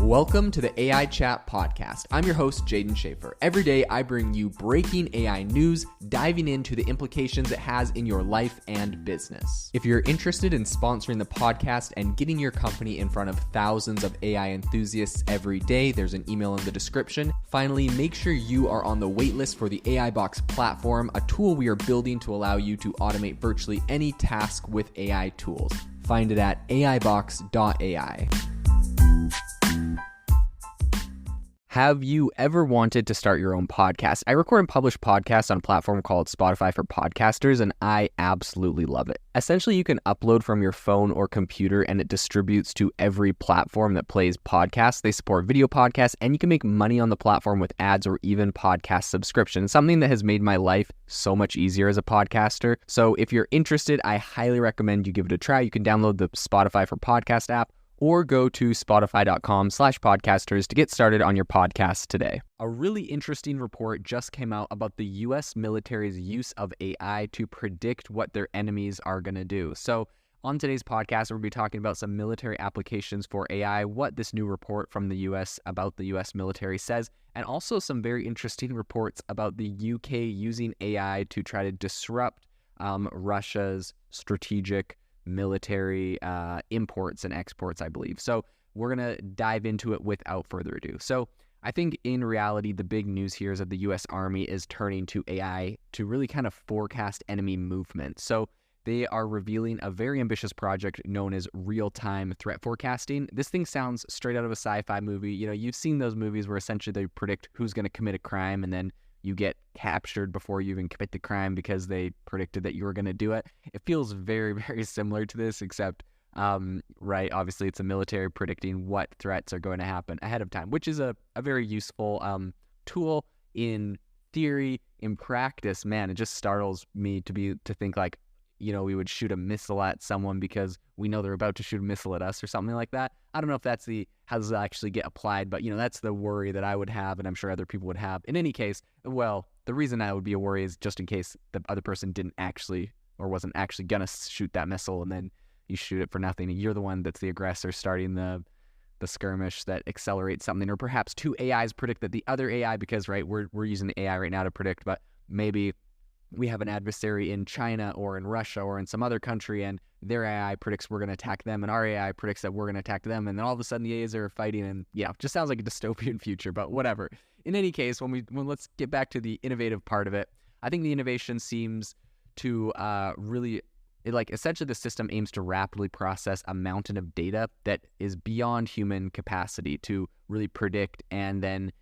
Welcome to the AI Chat Podcast. I'm your host, Jaden Schaefer. Every day, I bring you breaking AI news, diving into the implications it has in your life and business. If you're interested in sponsoring the podcast and getting your company in front of thousands of AI enthusiasts every day, there's an email in the description. Finally, make sure you are on the waitlist for the AI Box platform, a tool we are building to allow you to automate virtually any task with AI tools. Find it at aibox.ai. Have you ever wanted to start your own podcast? I record and publish podcasts on a platform called Spotify for Podcasters, and I absolutely love it. Essentially, you can upload from your phone or computer, and it distributes to every platform that plays podcasts. They support video podcasts, and you can make money on the platform with ads or even podcast subscriptions, something that has made my life so much easier as a podcaster. So if you're interested, I highly recommend you give it a try. You can download the Spotify for Podcast app, or go to spotify.com/podcasters to get started on your podcast today. A really interesting report just came out about the U.S. military's use of AI to predict what their enemies are going to do. So on today's podcast, we're going to be talking about some military applications for AI, what this new report from the U.S. about the U.S. military says, and also some very interesting reports about the U.K. using AI to try to disrupt Russia's strategic military imports and exports, I believe. So we're going to dive into it without further ado. So I think in reality, the big news here is that the U.S. Army is turning to AI to really kind of forecast enemy movement. So they are revealing a very ambitious project known as real-time threat forecasting. This thing sounds straight out of a sci-fi movie. You know, you've seen those movies where essentially they predict who's going to commit a crime, and then you get captured before you even commit the crime because they predicted that you were going to do it. It feels very, very similar to this, except, right, obviously it's a military predicting what threats are going to happen ahead of time, which is a very useful tool in theory. In practice, man, it just startles me to think like, you know, we would shoot a missile at someone because we know they're about to shoot a missile at us or something like that. I don't know if that's how does it actually get applied, but, you know, that's the worry that I would have, and I'm sure other people would have. In any case, well, the reason I would be a worry is just in case the other person didn't actually or wasn't actually going to shoot that missile, and then you shoot it for nothing. And you're the one that's the aggressor starting the skirmish that accelerates something, or perhaps two AIs predict that the other AI, because, right, we're using the AI right now to predict, but maybe we have an adversary in China or in Russia or in some other country, and their AI predicts we're going to attack them, and our AI predicts that we're going to attack them, and then all of a sudden the AIs are fighting, and yeah, just sounds like a dystopian future, but whatever. In any case, let's get back to the innovative part of it. I think the innovation seems to essentially the system aims to rapidly process a mountain of data that is beyond human capacity to really predict and then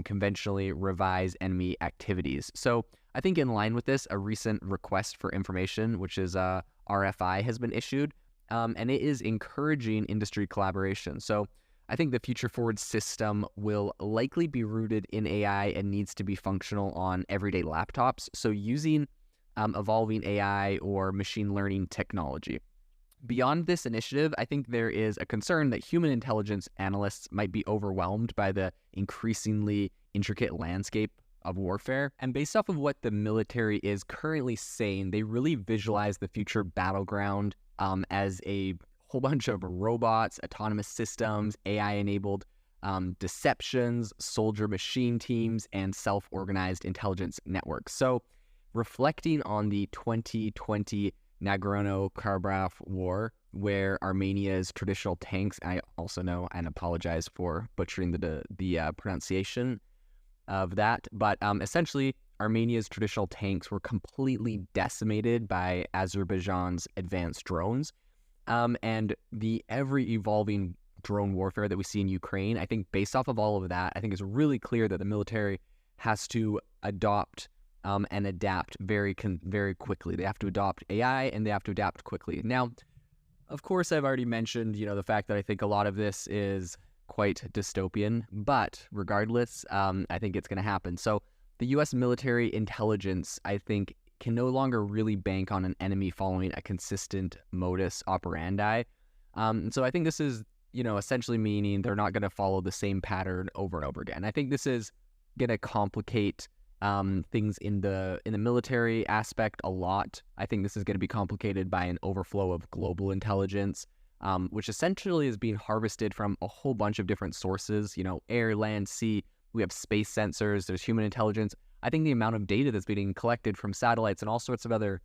conventionally revise enemy activities. So I think in line with this, a recent request for information, which is RFI, has been issued, and it is encouraging industry collaboration. So I think the future forward system will likely be rooted in AI and needs to be functional on everyday laptops. So using evolving AI or machine learning technology. Beyond this initiative, I think there is a concern that human intelligence analysts might be overwhelmed by the increasingly intricate landscape of warfare. And based off of what the military is currently saying, they really visualize the future battleground as a whole bunch of robots, autonomous systems, AI-enabled deceptions, soldier machine teams, and self-organized intelligence networks. So reflecting on the 2020 Nagorno-Karabakh war, where Armenia's traditional tanks, I also know and apologize for butchering the pronunciation of that, but essentially Armenia's traditional tanks were completely decimated by Azerbaijan's advanced drones, and the ever-evolving drone warfare that we see in Ukraine. I think based off of all of that, I think it's really clear that the military has to adopt and adapt very quickly. They have to adopt AI, and they have to adapt quickly. Now, of course, I've already mentioned, you know, the fact that I think a lot of this is quite dystopian, but regardless, I think it's going to happen. So the U.S. military intelligence, I think, can no longer really bank on an enemy following a consistent modus operandi. So I think this is, you know, essentially meaning they're not going to follow the same pattern over and over again. I think this is going to complicate things in the military aspect a lot. I think this is going to be complicated by an overflow of global intelligence. which essentially is being harvested from a whole bunch of different sources, air, land, sea. We have space sensors, there's human intelligence. I think the amount of data that's being collected from satellites and all sorts of other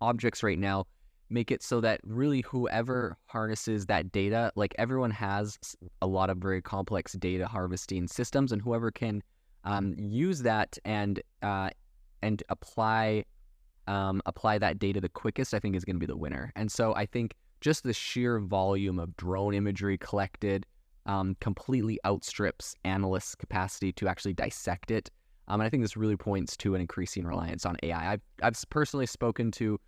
objects right now make it so that really whoever harnesses that data, like everyone has a lot of very complex data harvesting systems, and whoever can use that and apply that data the quickest, I think is going to be the winner. And so I think just the sheer volume of drone imagery collected completely outstrips analysts' capacity to actually dissect it. And I think this really points to an increasing reliance on AI. I've personally spoken to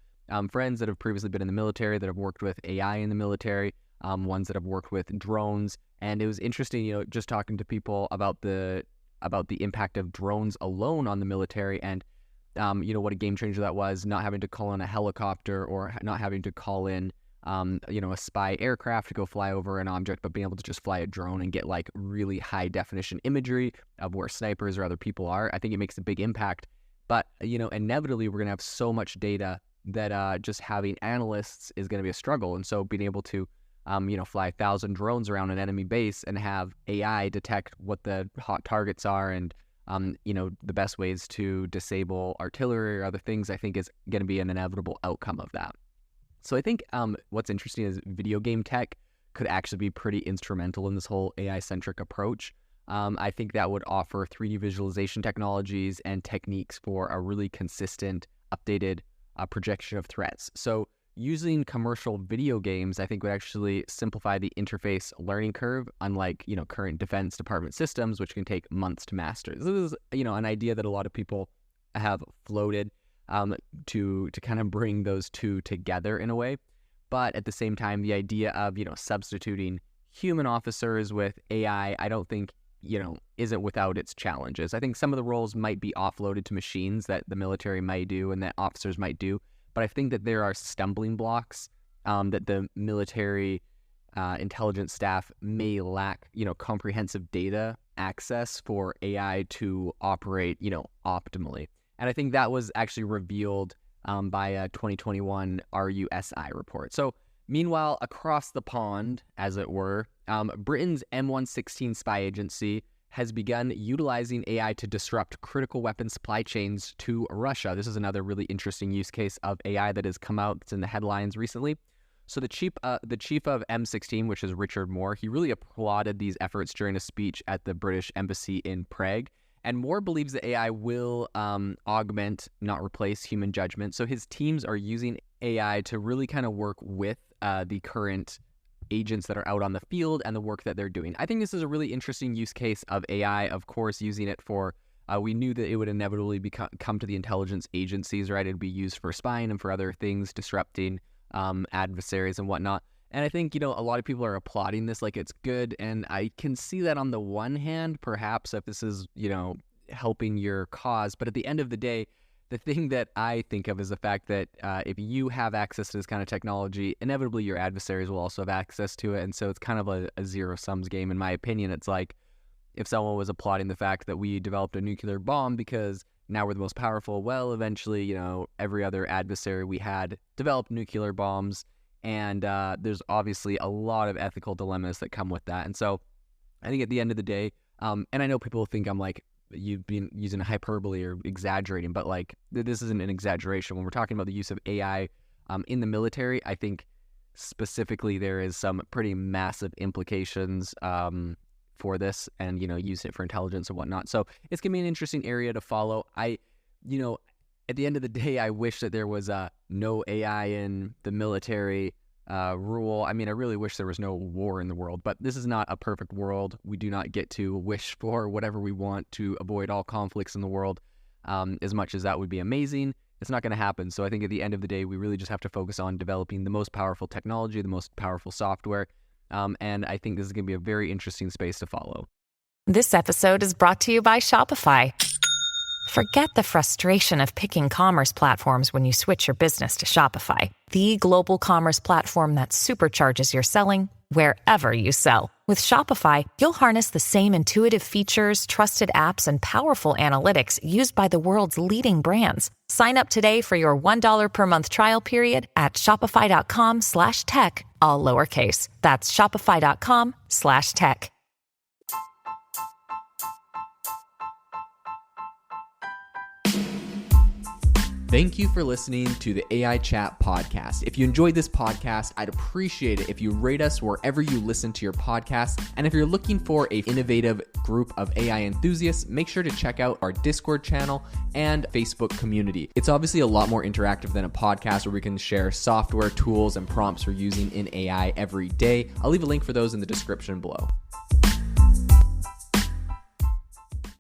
friends that have previously been in the military, that have worked with AI in the military, ones that have worked with drones. And it was interesting, just talking to people about the impact of drones alone on the military, and what a game changer that was, not having to call in a helicopter or not having to call in a spy aircraft to go fly over an object, but being able to just fly a drone and get like really high definition imagery of where snipers or other people are. I think it makes a big impact. But, inevitably we're going to have so much data that just having analysts is going to be a struggle. And so being able to, fly 1,000 drones around an enemy base and have AI detect what the hot targets are and, the best ways to disable artillery or other things, I think is going to be an inevitable outcome of that. So I think what's interesting is video game tech could actually be pretty instrumental in this whole AI-centric approach. I think that would offer 3D visualization technologies and techniques for a really consistent, updated projection of threats. So using commercial video games, I think, would actually simplify the interface learning curve, unlike, current Defense Department systems, which can take months to master. This is, an idea that a lot of people have floated to kind of bring those two together in a way. But at the same time, the idea of, substituting human officers with AI, I don't think, isn't without its challenges. I think some of the roles might be offloaded to machines that the military might do and that officers might do. But I think that there are stumbling blocks that the military intelligence staff may lack, comprehensive data access for AI to operate, optimally. And I think that was actually revealed by a 2021 RUSI report. So meanwhile, across the pond, as it were, Britain's M116 spy agency has begun utilizing AI to disrupt critical weapon supply chains to Russia. This is another really interesting use case of AI that has come out. It's in the headlines recently. So the chief of M16, which is Richard Moore, he really applauded these efforts during a speech at the British Embassy in Prague. And Moore believes that AI will augment, not replace, human judgment. So his teams are using AI to really kind of work with the current agents that are out on the field and the work that they're doing. I think this is a really interesting use case of AI, of course, using it for, we knew that it would inevitably come to the intelligence agencies, right? It'd be used for spying and for other things, disrupting adversaries and whatnot. And I think, a lot of people are applauding this like it's good. And I can see that on the one hand, perhaps if this is, helping your cause. But at the end of the day, the thing that I think of is the fact that if you have access to this kind of technology, inevitably your adversaries will also have access to it. And so it's kind of a zero-sums game, in my opinion. It's like if someone was applauding the fact that we developed a nuclear bomb because now we're the most powerful, well, eventually, every other adversary we had developed nuclear bombs. And there's obviously a lot of ethical dilemmas that come with that. And so I think at the end of the day, and I know people think I'm like, you've been using hyperbole or exaggerating, but like this isn't an exaggeration. When we're talking about the use of AI in the military, I think specifically there is some pretty massive implications for this and, using it for intelligence and whatnot. So it's going to be an interesting area to follow. At the end of the day, I wish that there was no AI in the military rule. I mean, I really wish there was no war in the world, but this is not a perfect world. We do not get to wish for whatever we want to avoid all conflicts in the world. As much as that would be amazing, it's not going to happen. So I think at the end of the day, we really just have to focus on developing the most powerful technology, the most powerful software. And I think this is going to be a very interesting space to follow. This episode is brought to you by Shopify. Forget the frustration of picking commerce platforms when you switch your business to Shopify, the global commerce platform that supercharges your selling wherever you sell. With Shopify, you'll harness the same intuitive features, trusted apps, and powerful analytics used by the world's leading brands. Sign up today for your $1 per month trial period at shopify.com/tech, all lowercase. That's shopify.com/tech. Thank you for listening to the AI Chat podcast. If you enjoyed this podcast, I'd appreciate it if you rate us wherever you listen to your podcast. And if you're looking for an innovative group of AI enthusiasts, make sure to check out our Discord channel and Facebook community. It's obviously a lot more interactive than a podcast where we can share software, tools, and prompts we're using in AI every day. I'll leave a link for those in the description below.